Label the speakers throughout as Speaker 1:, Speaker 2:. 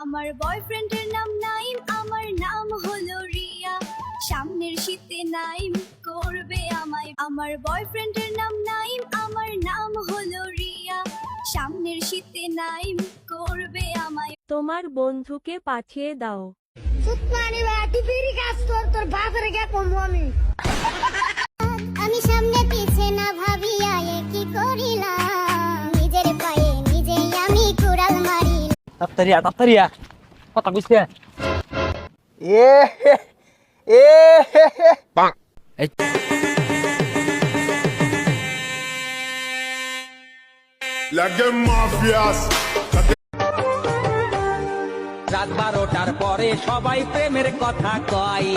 Speaker 1: আমার বয়ফ্রেন্ডের নাম নাইম, আমার নাম হলো রিয়া। সামনের শীতে নাইম করবে আমায়। আমার বয়ফ্রেন্ডের নাম নাইম, আমার নাম হলো রিয়া। সামনের শীতে নাইম করবে আমায়।
Speaker 2: তোমার বন্ধুকে পাঠিয়ে দাও।
Speaker 3: আমি সামনে পিছে না ভাবিয়া কি করিলাম, নিজের পায়ে নিজেই আমি কুড়াল মারি।
Speaker 4: তাড়াতাড়িয়া কথা বুঝতে
Speaker 5: রাত 12টার পরে সবাই প্রেমের কথা কয়।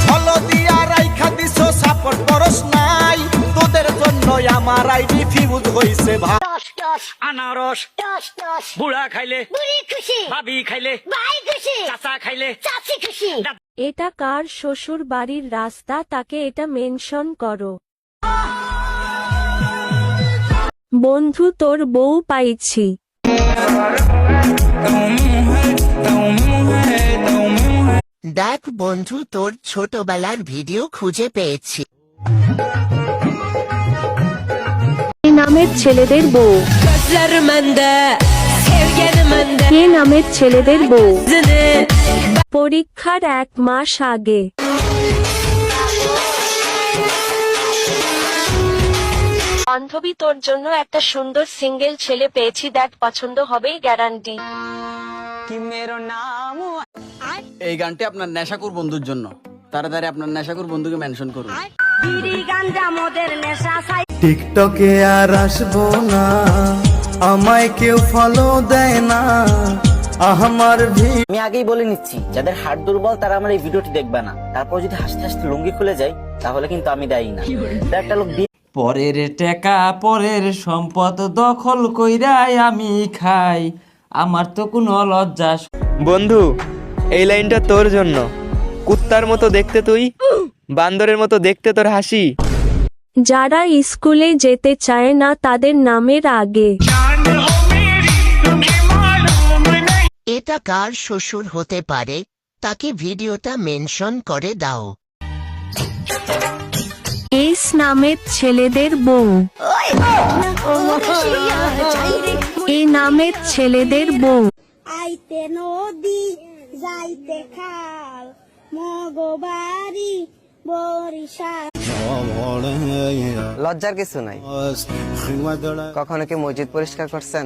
Speaker 6: হলদিয়া রাইখা দিছো সাপোর্ট করস নাই, তোদের জন্য আমার আইডি ফিউজ হইছে ভাই।
Speaker 5: আনারস বুড়া খাইলে
Speaker 3: বুড়ি খুশি,
Speaker 5: ভাবি খাইলে
Speaker 3: ভাই খুশি,
Speaker 5: চাচা খাইলে
Speaker 3: চাচি খুশি।
Speaker 2: এটা কার শ্বশুর বাড়ির রাস্তা, তাকে এটা মেনশন করো। বন্ধু তোর বউ পাইছি।
Speaker 7: দেখ বন্ধু, তোর ছোটবেলার ভিডিও খুঁজে পেয়েছি।
Speaker 2: কে নামের ছেলেদের বউ? কে নামের ছেলেদের বউ? পরীক্ষার 1 মাস আগে। বান্ধবী, তোর জন্য একটা সুন্দর সিঙ্গেল ছেলে পেয়েছি, দেখ পছন্দ হবেই গ্যারান্টি।
Speaker 8: এই গানটি আপনার নেশাকুর বন্ধুর জন্য। তাড়াতাড়ি আপনার নেশাকুর বন্ধুকে মেনশন করুন।
Speaker 6: টিকটকে আর আসবো না, আমায় কেউ ফলো দেয় না। আমার
Speaker 9: আমি আগেই বলে নিচ্ছি, যাদের হাড় দুর্বল তারা আমার এই ভিডিওটি দেখবে না। তারপর যদি হাসতে হাসতে লুঙ্গি খুলে যায় তাহলে কিন্তু আমি দায়ী না। একটা লোক
Speaker 5: পরের টাকা পরের সম্পদ দখল কইরাই আমি খাই, আমার তো কোনো লজ্জা।
Speaker 4: বন্ধু, এই লাইনটা তোর জন্য। কুত্তার মতো দেখতে তুই, বান্দরের মতো দেখতে তোর হাসি।
Speaker 2: যারা স্কুলে যেতে চায় না তাদের নামের আগে।
Speaker 7: এটা কার শ্বশুর হতে পারে, তাকে ভিডিওটা মেনশন করে দাও।
Speaker 2: এস নামের ছেলেদের বউ। এ নামের ছেলেদের বউ।
Speaker 3: আইতে নদী যাইতে খাল, মগবাড়ি বরিশাল।
Speaker 8: লজ্জার কিছু নাই। কখনো কি মসজিদ পরিষ্কার করছেন?